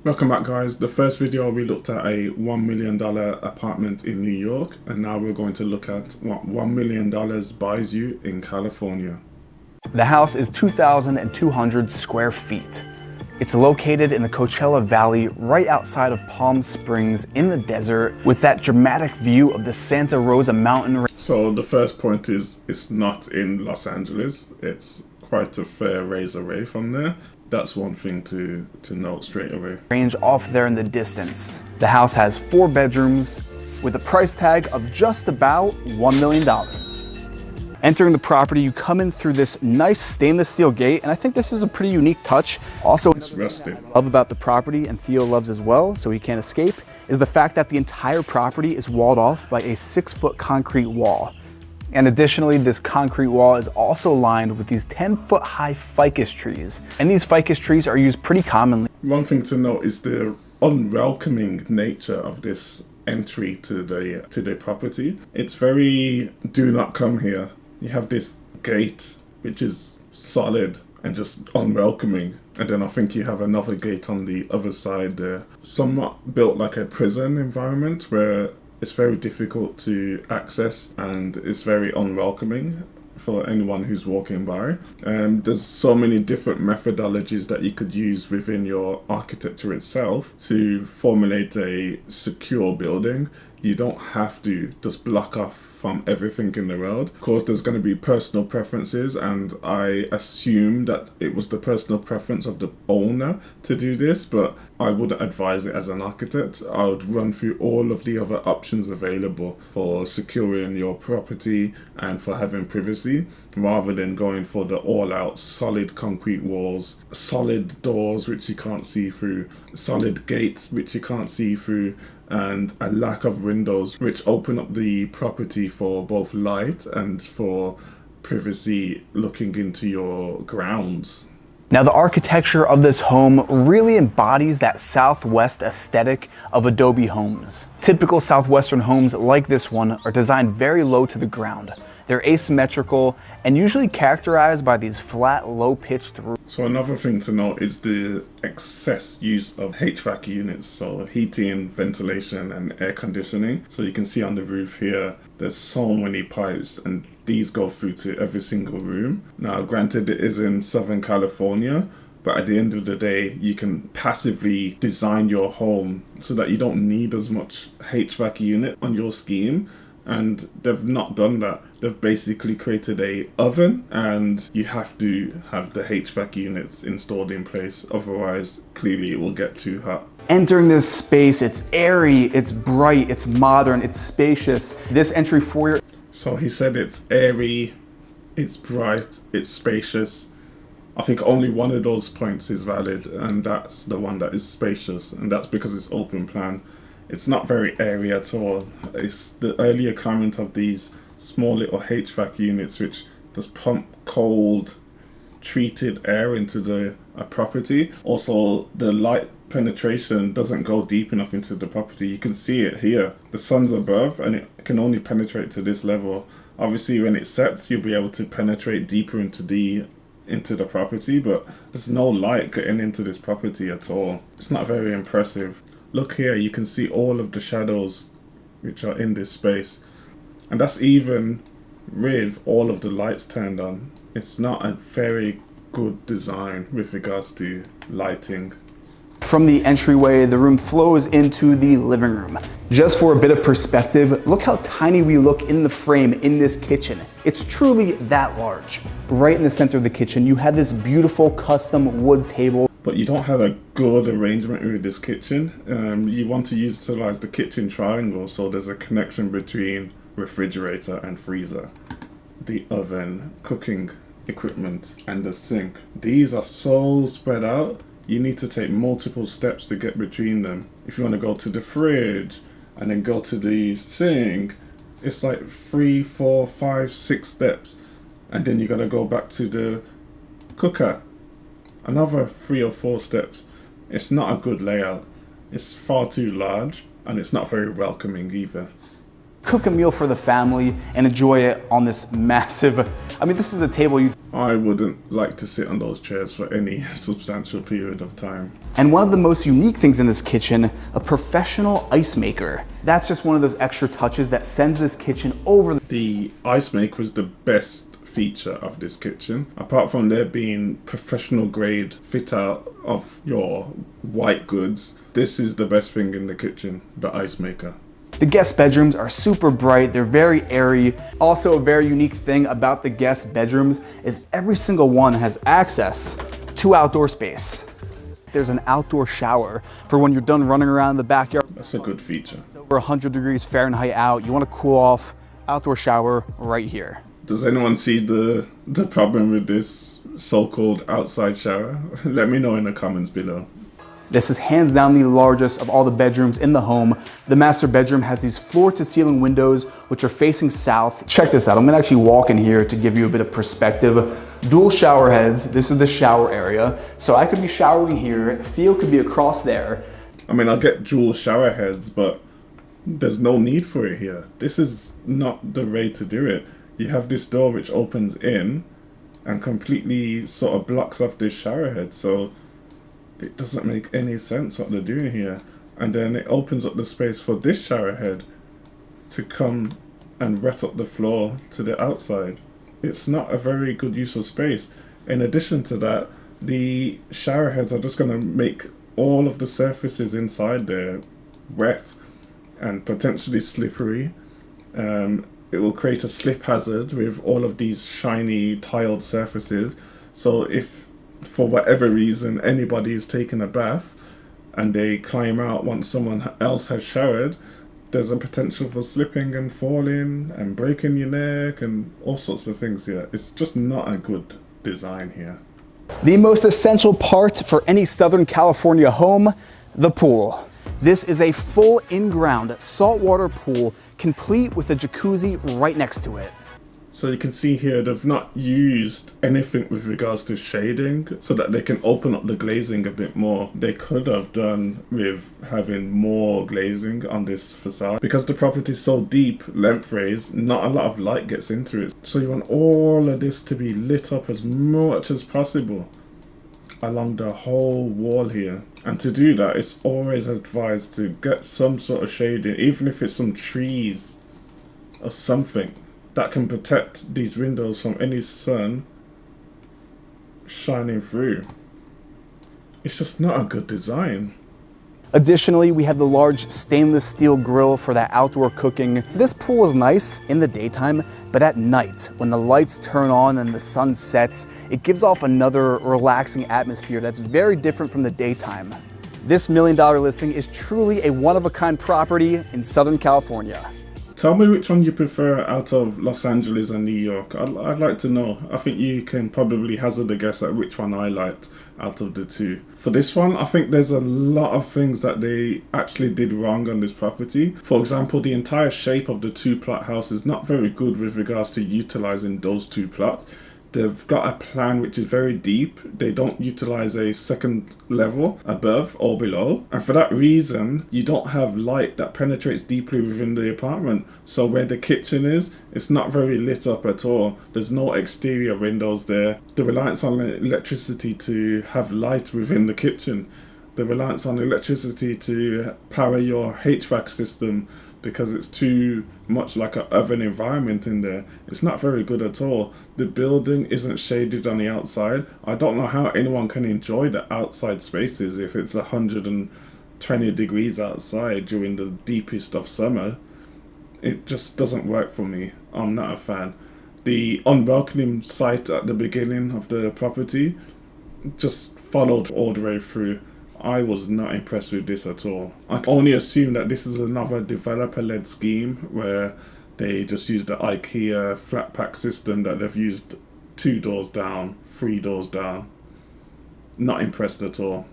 Welcome back, guys. The first video we looked at a $1 million apartment in New York, and now we're going to look at what $1 million buys you in California. The house is 2,200 square feet. It's located in the Coachella Valley right outside of Palm Springs in the desert with that dramatic view of the Santa Rosa mountain range. So the first point is it's not in Los Angeles. It's quite a fair raise away from there. That's one thing to note straight away. Range off there in the distance. The house has 4 bedrooms with a price tag of just about $1 million. Entering the property, you come in through this nice stainless steel gate, and I think this is a pretty unique touch. Also, it's rusted. What I love about the property, and Theo loves as well, so he can't escape, is the fact that the entire property is walled off by a 6-foot concrete wall. And additionally, this concrete wall is also lined with these 10-foot high ficus trees. And these ficus trees are used pretty commonly. One thing to note is the unwelcoming nature of this entry to the property. It's very do not come here. You have this gate which is solid and just unwelcoming. And then I think you have another gate on the other side there. Somewhat built like a prison environment where it's very difficult to access and it's very unwelcoming for anyone who's walking by. There's so many different methodologies that you could use within your architecture itself to formulate a secure building. You don't have to just block off from everything in the world. Of course, there's going to be personal preferences, and I assume that it was the personal preference of the owner to do this, but I wouldn't advise it as an architect. I would run through all of the other options available for securing your property and for having privacy, rather than going for the all-out solid concrete walls, solid doors which you can't see through, solid gates which you can't see through, and a lack of windows which open up the property for both light and for privacy looking into your grounds. Now, the architecture of this home really embodies that Southwest aesthetic of Adobe homes. Typical Southwestern homes like this one are designed very low to the ground. They're asymmetrical and usually characterized by these flat, low-pitched roofs. So another thing to note is the excess use of HVAC units, so heating, ventilation, and air conditioning. So you can see on the roof here, there's so many pipes, and these go through to every single room. Now, granted, it is in Southern California, but at the end of the day, you can passively design your home so that you don't need as much HVAC unit on your scheme. And they've not done that. They've basically created a oven, and you have to have the HVAC units installed in place. Otherwise, clearly it will get too hot. Entering this space, it's airy, it's bright, it's modern, it's spacious. This entry foyer. So he said it's airy, it's bright, it's spacious. I think only one of those points is valid, and that's the one that is spacious, and that's because it's open plan. It's not very airy at all. It's the earlier comment of these small little HVAC units which just pump cold, treated air into the property. Also, the light penetration doesn't go deep enough into the property. You can see it here. The sun's above and it can only penetrate to this level. Obviously, when it sets, you'll be able to penetrate deeper into the property, but there's no light getting into this property at all. It's not very impressive. Look here, you can see all of the shadows which are in this space. And that's even with all of the lights turned on. It's not a very good design with regards to lighting. From the entryway, the room flows into the living room. Just for a bit of perspective, look how tiny we look in the frame in this kitchen. It's truly that large. Right in the center of the kitchen, you have this beautiful custom wood table. But you don't have a good arrangement with this kitchen. You want to utilize the kitchen triangle, so there's a connection between refrigerator and freezer, the oven, cooking equipment, and the sink. These are so spread out, you need to take multiple steps to get between them. If you want to go to the fridge and then go to the sink, it's like 3, 4, 5, 6 steps. And then you got to go back to the cooker. Another 3 or 4 steps. It's not a good layout. It's far too large, and it's not very welcoming either. Cook a meal for the family and enjoy it on this massive, this is the table you... I wouldn't like to sit on those chairs for any substantial period of time. And one of the most unique things in this kitchen, a professional ice maker. That's just one of those extra touches that sends this kitchen over. The ice maker is the best feature of this kitchen. Apart from there being professional grade fit out of your white goods, this is the best thing in the kitchen, the ice maker. The guest bedrooms are super bright, they're very airy. Also, a very unique thing about the guest bedrooms is every single one has access to outdoor space. There's an outdoor shower for when you're done running around the backyard. That's a good feature. It's over 100 degrees Fahrenheit out, you want to cool off, outdoor shower right here. Does anyone see the problem with this so-called outside shower? Let me know in the comments below. This is hands down the largest of all the bedrooms in the home. The master bedroom has these floor-to-ceiling windows which are facing south. Check this out, I'm gonna actually walk in here to give you a bit of perspective. Dual shower heads, this is the shower area. So I could be showering here, Theo could be across there. I mean, I'll get dual shower heads, but there's no need for it here. This is not the way to do it. You have this door which opens in and completely sort of blocks off this shower head. So it doesn't make any sense what they're doing here. And then it opens up the space for this shower head to come and wet up the floor to the outside. It's not a very good use of space. In addition to that, the shower heads are just going to make all of the surfaces inside there wet and potentially slippery. It will create a slip hazard with all of these shiny tiled surfaces. So if for whatever reason anybody is taking a bath and they climb out once someone else has showered, there's a potential for slipping and falling and breaking your neck and all sorts of things here. It's just not a good design here. The most essential part for any Southern California home, the pool. This is a full in-ground saltwater pool, complete with a jacuzzi right next to it. So you can see here they've not used anything with regards to shading so that they can open up the glazing a bit more. They could have done with having more glazing on this facade. Because the property is so deep lengthways, not a lot of light gets into it. So you want all of this to be lit up as much as possible along the whole wall here. And to do that, it's always advised to get some sort of shading, even if it's some trees or something that can protect these windows from any sun shining through. It's just not a good design. Additionally, we have the large stainless steel grill for that outdoor cooking. This pool is nice in the daytime, but at night, when the lights turn on and the sun sets, it gives off another relaxing atmosphere that's very different from the daytime. This $1 million listing is truly a one-of-a-kind property in Southern California. Tell me which one you prefer out of Los Angeles and New York. I'd like to know. I think you can probably hazard a guess at which one I liked out of the two. For this one, I think there's a lot of things that they actually did wrong on this property. For example, the entire shape of the two-plot house is not very good with regards to utilizing those two plots. They've got a plan which is very deep. They don't utilize a second level above or below. And for that reason, you don't have light that penetrates deeply within the apartment. So where the kitchen is, it's not very lit up at all. There's no exterior windows there. The reliance on electricity to have light within the kitchen. The reliance on electricity to power your HVAC system, because it's too much like an oven environment in there. It's not very good at all. The building isn't shaded on the outside. I don't know how anyone can enjoy the outside spaces if it's 120 degrees outside during the deepest of summer. It just doesn't work for me. I'm not a fan. The unwelcoming site at the beginning of the property just followed all the way through. I was not impressed with this at all. I can only assume that this is another developer-led scheme where they just use the IKEA flat pack system that they've used 2 doors down, 3 doors down. Not impressed at all.